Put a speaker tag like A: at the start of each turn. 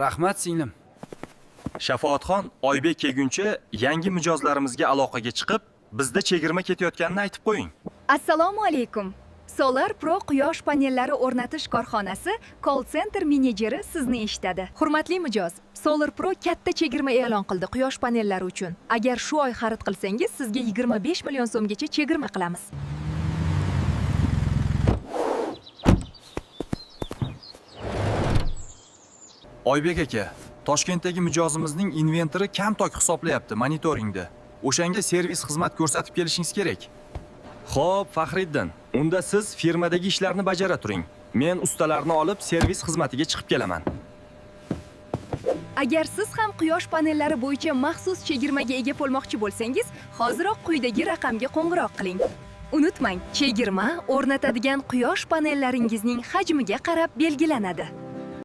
A: Rahmat singlim.
B: Shafoatxon Oybek kelguncha yangi mijozlarimizga aloqaga chiqib, bizda chegirma ketayotganini aytib qo'ying.
C: Assalomu alaykum. Solar Pro quyosh panellari o'rnatish korxonasi call center menejeri sizni eshitadi. Hurmatli mijoz, Solar Pro katta chegirma e'lon qildi quyosh panellari uchun. Agar shu oy xarid qilsangiz, sizga 25 million so'mgacha chegirma qilamiz.
B: Oybek aka, Toshkentdagi mijozimizning inventori kam tok hisoblayapti monitoringda. O'shanga servis xizmat ko'rsatib kelishingiz kerak. Xo'p, Faxriddin, unda siz firmadagi ishlarni bajara turing. Men ustalarni olib servis xizmatiga chiqib kelaman.
C: Agar siz ham quyosh panellari bo'yicha maxsus chegirmaga ega bo'lmoqchi bo'lsangiz, hoziroq quyidagi raqamga qo'ng'iroq qiling. Unutmang, chegirma o'rnatadigan quyosh panellaringizning hajmiga qarab belgilanadi.